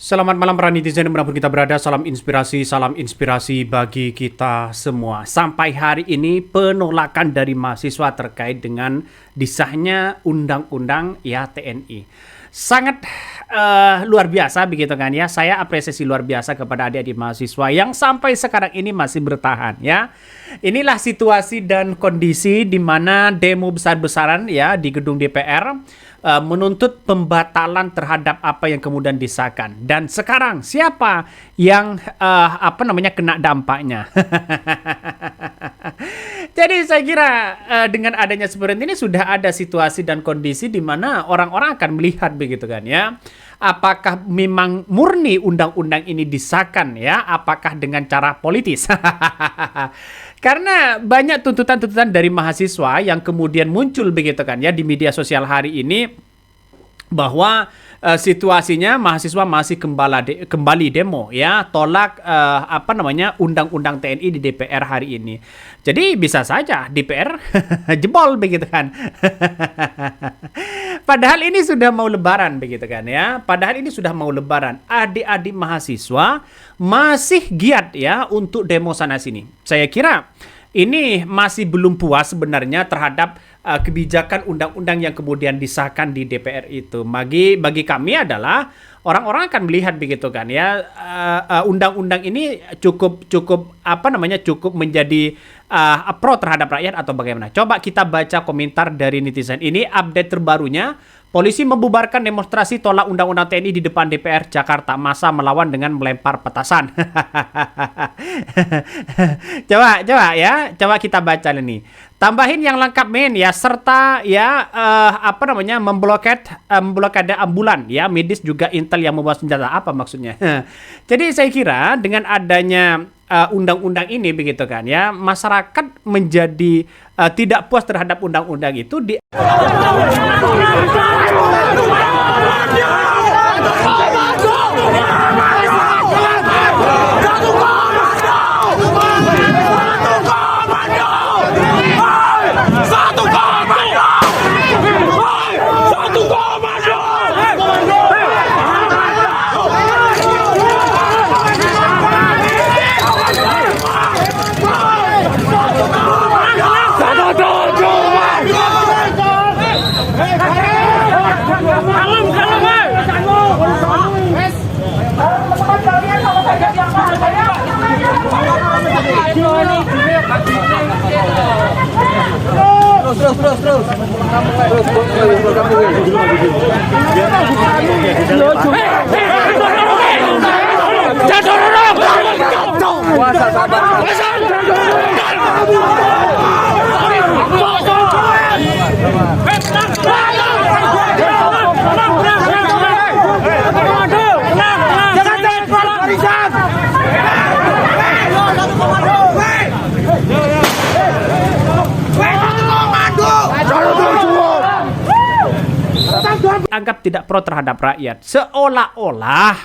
Selamat malam para netizen dimanapun kita berada, salam inspirasi bagi kita semua. Sampai hari ini penolakan dari mahasiswa terkait dengan disahnya undang-undang ya TNI. Sangat luar biasa begitu kan ya. Saya apresiasi luar biasa kepada adik-adik mahasiswa yang sampai sekarang ini masih bertahan ya. Inilah situasi dan kondisi di mana demo besar-besaran ya di gedung DPR menuntut pembatalan terhadap apa yang kemudian disahkan. Dan sekarang siapa yang kena dampaknya? Jadi saya kira dengan adanya seperti ini sudah ada situasi dan kondisi di mana orang-orang akan melihat begitu kan ya. Apakah memang murni undang-undang ini disahkan ya? Apakah dengan cara politis? Karena banyak tuntutan-tuntutan dari mahasiswa yang kemudian muncul begitu kan ya di media sosial hari ini, bahwa situasinya mahasiswa masih kembali demo ya, tolak undang-undang TNI di DPR hari ini. Jadi bisa saja DPR jebol begitu kan. Padahal ini sudah mau lebaran begitu kan ya. Padahal ini sudah mau lebaran. Adik-adik mahasiswa masih giat ya untuk demo sana sini. Saya kira ini masih belum puas sebenarnya terhadap kebijakan undang-undang yang kemudian disahkan di DPR itu. Bagi kami adalah orang-orang akan melihat begitu kan ya, undang-undang ini cukup menjadi pro terhadap rakyat atau bagaimana. Coba kita baca komentar dari netizen. Ini update terbarunya. Polisi membubarkan demonstrasi tolak undang-undang TNI di depan DPR Jakarta. Massa melawan dengan melempar petasan. Coba kita baca ini. Tambahin yang lengkap men ya, serta ya memblokade ambulan ya, medis juga intel yang membawa senjata. Apa maksudnya? Jadi saya kira dengan adanya undang-undang ini begitu kan ya, masyarakat menjadi tidak puas terhadap undang-undang itu anggap tidak pro terhadap rakyat, seolah-olah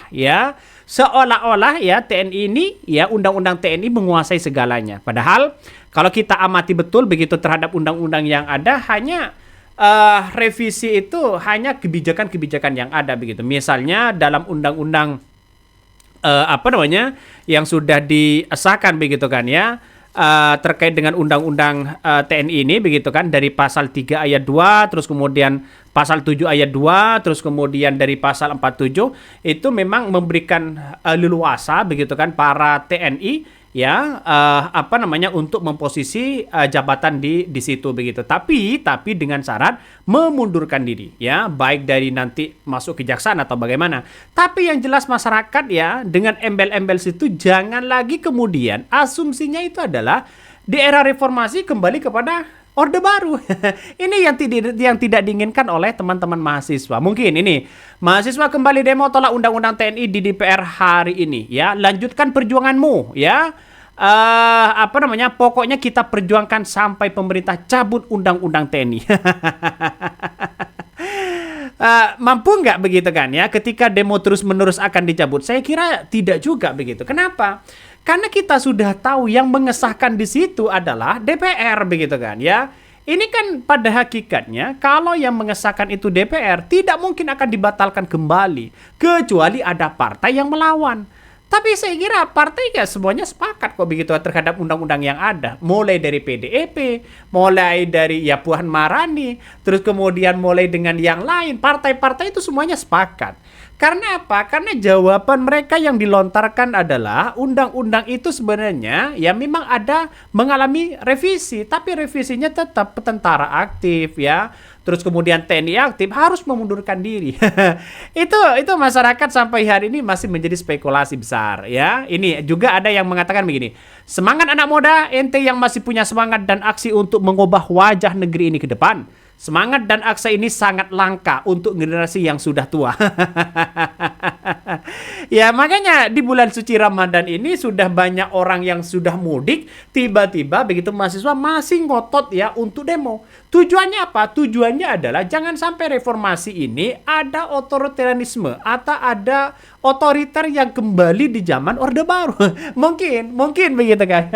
ya TNI ini ya, undang-undang TNI menguasai segalanya. Padahal kalau kita amati betul begitu terhadap undang-undang yang ada, hanya revisi itu hanya kebijakan-kebijakan yang ada begitu. Misalnya dalam undang-undang yang sudah disahkan begitu kan ya, terkait dengan undang-undang TNI ini begitu kan, dari pasal 3 ayat 2 terus kemudian pasal 7 ayat 2 terus kemudian dari pasal 47 itu memang memberikan leluasa begitu kan para TNI ya untuk memposisi jabatan di situ begitu, tapi dengan syarat memundurkan diri ya, baik dari nanti masuk kejaksaan atau bagaimana. Tapi yang jelas masyarakat ya, dengan embel-embel situ jangan lagi kemudian asumsinya itu adalah di era reformasi kembali kepada Orde Baru. Ini yang tidak diinginkan oleh teman-teman mahasiswa. Mungkin ini mahasiswa kembali demo tolak undang-undang TNI di DPR hari ini ya. Lanjutkan perjuanganmu ya. Pokoknya kita perjuangkan sampai pemerintah cabut undang-undang TNI. Mampu nggak begitu kan ya, ketika demo terus-menerus akan dicabut? Saya kira tidak juga begitu. Kenapa? Karena kita sudah tahu yang mengesahkan di situ adalah DPR begitu kan ya. Ini kan pada hakikatnya kalau yang mengesahkan itu DPR tidak mungkin akan dibatalkan kembali kecuali ada partai yang melawan. Tapi saya kira partai ya semuanya sepakat kok begitu terhadap undang-undang yang ada. Mulai dari PDIP, mulai dari ya Puan Maharani, terus kemudian mulai dengan yang lain. Partai-partai itu semuanya sepakat. Karena apa? Karena jawaban mereka yang dilontarkan adalah undang-undang itu sebenarnya ya memang ada mengalami revisi. Tapi revisinya tetap tentara aktif ya. Terus kemudian TNI aktif harus memundurkan diri. Itu masyarakat sampai hari ini masih menjadi spekulasi besar ya. Ini juga ada yang mengatakan begini. Semangat anak muda, ente yang masih punya semangat dan aksi untuk mengubah wajah negeri ini ke depan. Semangat dan aksi ini sangat langka untuk generasi yang sudah tua. Ya makanya di bulan suci Ramadan ini sudah banyak orang yang sudah mudik, tiba-tiba begitu mahasiswa masih ngotot ya untuk demo. Tujuannya apa? Tujuannya adalah jangan sampai reformasi ini ada otoritarianisme atau ada otoriter yang kembali di zaman Orde Baru. Mungkin begitu kan.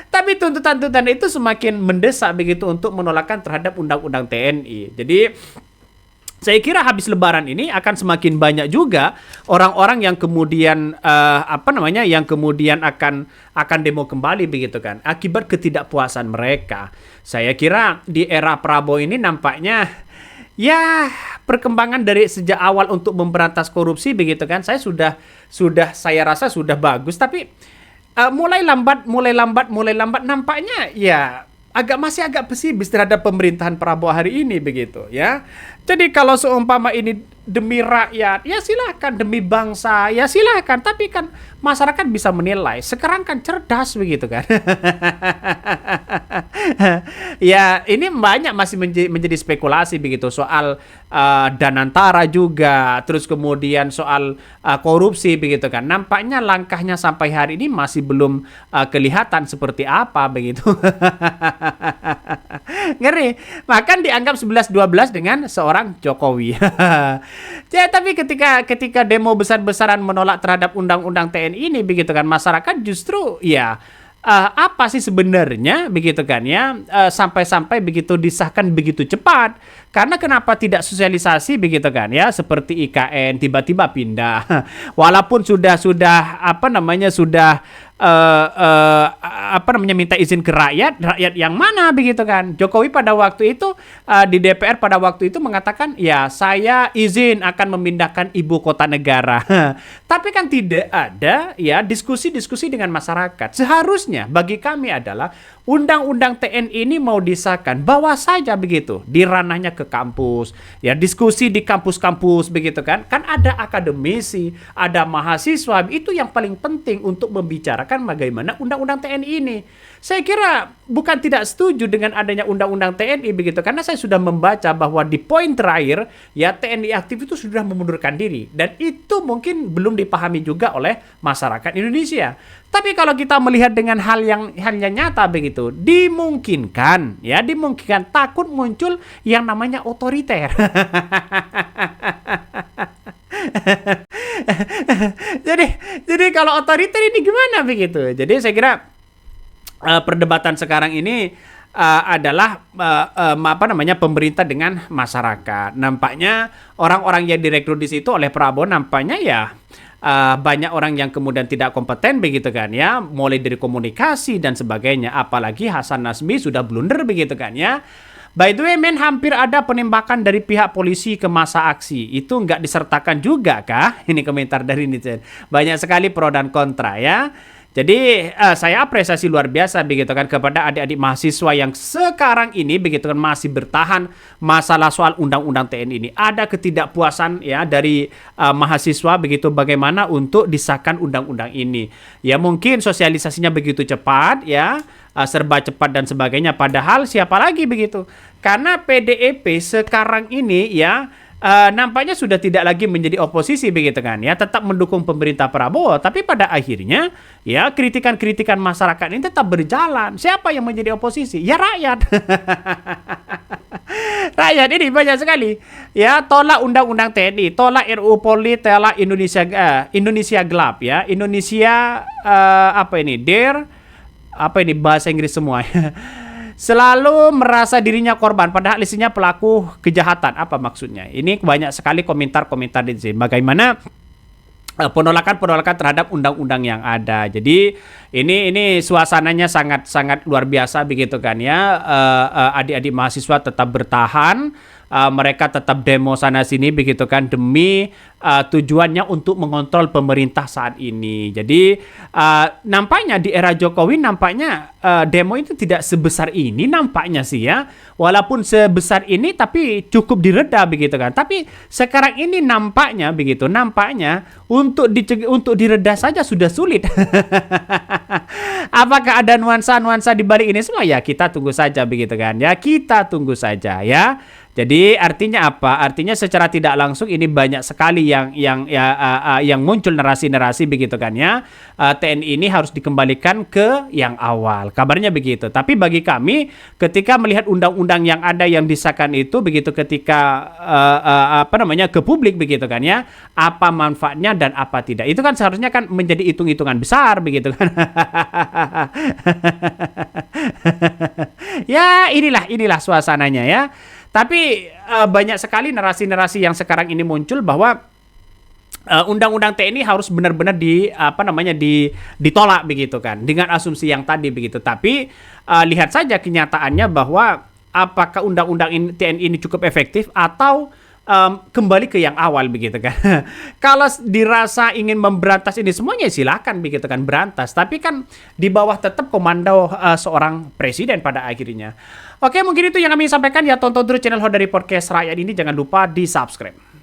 Tapi tuntutan-tuntutan itu semakin mendesak begitu untuk menolakkan terhadap undang-undang TNI. Jadi saya kira habis Lebaran ini akan semakin banyak juga orang-orang yang kemudian yang kemudian akan demo kembali begitu kan akibat ketidakpuasan mereka. Saya kira di era Prabowo ini nampaknya ya perkembangan dari sejak awal untuk memberantas korupsi begitu kan saya rasa sudah bagus tapi mulai lambat nampaknya ya masih agak pesimis terhadap pemerintahan Prabowo hari ini begitu ya. Jadi kalau seumpama ini demi rakyat ya silahkan, demi bangsa ya silahkan, tapi kan masyarakat bisa menilai. Sekarang kan cerdas begitu kan. Ya ini banyak masih menjadi spekulasi begitu soal Danantara juga, terus kemudian soal korupsi begitu kan. Nampaknya langkahnya sampai hari ini masih belum kelihatan seperti apa begitu. Ngeri. Bahkan dianggap 11-12 dengan seorang Jokowi. Ya, tapi ketika demo besar-besaran menolak terhadap undang-undang TNI ini begitu kan, masyarakat justru ya apa sih sebenarnya begitu kan ya sampai-sampai begitu disahkan begitu cepat. Karena kenapa tidak sosialisasi begitu kan ya, seperti IKN tiba-tiba pindah. Walaupun sudah minta izin ke rakyat yang mana begitu kan. Jokowi pada waktu itu di DPR pada waktu itu mengatakan ya saya izin akan memindahkan ibu kota negara. Tapi kan tidak ada ya diskusi-diskusi dengan masyarakat. Seharusnya bagi kami adalah undang-undang TNI ini mau disahkan, bawa saja begitu di ranahnya ke kampus, ya diskusi di kampus-kampus begitu kan. Kan ada akademisi, ada mahasiswa, itu yang paling penting untuk membicarakan bagaimana undang-undang TNI ini. Saya kira bukan tidak setuju dengan adanya undang-undang TNI begitu, karena saya sudah membaca bahwa di poin terakhir ya TNI aktif itu sudah memundurkan diri, dan itu mungkin belum dipahami juga oleh masyarakat Indonesia. Tapi kalau kita melihat dengan hal yang nyata begitu, dimungkinkan takut muncul yang namanya otoriter. Jadi kalau otoriter ini gimana begitu? Jadi saya kira perdebatan sekarang ini adalah pemerintah dengan masyarakat. Nampaknya orang-orang yang direkrut di situ oleh Prabowo nampaknya ya banyak orang yang kemudian tidak kompeten begitu kan ya, mulai dari komunikasi dan sebagainya. Apalagi Hasan Nazmi sudah blunder begitu kan ya. By the way men, hampir ada penembakan dari pihak polisi ke masa aksi. Itu nggak disertakan juga kah? Ini komentar dari netizen. Banyak sekali pro dan kontra ya. Jadi saya apresiasi luar biasa begitu kan kepada adik-adik mahasiswa yang sekarang ini begitu kan masih bertahan masalah soal undang-undang TNI ini. Ada ketidakpuasan ya dari mahasiswa begitu bagaimana untuk disahkan undang-undang ini. Ya mungkin sosialisasinya begitu cepat ya, serba cepat dan sebagainya. Padahal siapa lagi begitu? Karena PDIP sekarang ini ya nampaknya sudah tidak lagi menjadi oposisi begitu kan ya, tetap mendukung pemerintah Prabowo, tapi pada akhirnya ya kritikan-kritikan masyarakat ini tetap berjalan. Siapa yang menjadi oposisi? Ya rakyat. Rakyat ini banyak sekali ya, tolak undang-undang TNI, tolak RUU Polri, tolak Indonesia gelap ya, Indonesia bahasa Inggris semua. selalu merasa dirinya korban padahal isinya pelaku kejahatan. Apa maksudnya? Ini banyak sekali komentar-komentar di sini. Bagaimana penolakan-penolakan terhadap undang-undang yang ada. Jadi ini suasananya sangat luar biasa begitu kan ya. Adik-adik mahasiswa tetap bertahan, mereka tetap demo sana sini begitu kan demi tujuannya untuk mengontrol pemerintah saat ini. Jadi nampaknya di era Jokowi nampaknya demo itu tidak sebesar ini nampaknya sih ya. Walaupun sebesar ini tapi cukup direda begitu kan. Tapi sekarang ini nampaknya begitu, nampaknya untuk direda saja sudah sulit. Apakah ada nuansa-nuansa di balik ini semua? Ya kita tunggu saja begitu kan. Ya kita tunggu saja ya. Jadi artinya apa? Artinya secara tidak langsung ini banyak sekali yang muncul narasi-narasi begitu kan ya. TNI ini harus dikembalikan ke yang awal. Kabarnya begitu. Tapi bagi kami ketika melihat undang-undang yang ada yang disahkan itu begitu ketika ke publik begitu kan ya. Apa manfaatnya dan apa tidak. Itu kan seharusnya kan menjadi hitung-hitungan besar begitu kan. Ya, inilah suasananya ya. Tapi banyak sekali narasi-narasi yang sekarang ini muncul bahwa undang-undang TNI harus benar-benar ditolak begitu kan dengan asumsi yang tadi begitu. Tapi lihat saja kenyataannya bahwa apakah undang-undang TNI ini cukup efektif atau kembali ke yang awal begitu kan. Kalau dirasa ingin memberantas ini semuanya silakan begitu kan berantas, tapi kan di bawah tetap komando seorang presiden pada akhirnya. Oke, mungkin itu yang kami sampaikan ya. Tonton terus channel Ho dari Podcast Rakyat ini, jangan lupa di subscribe.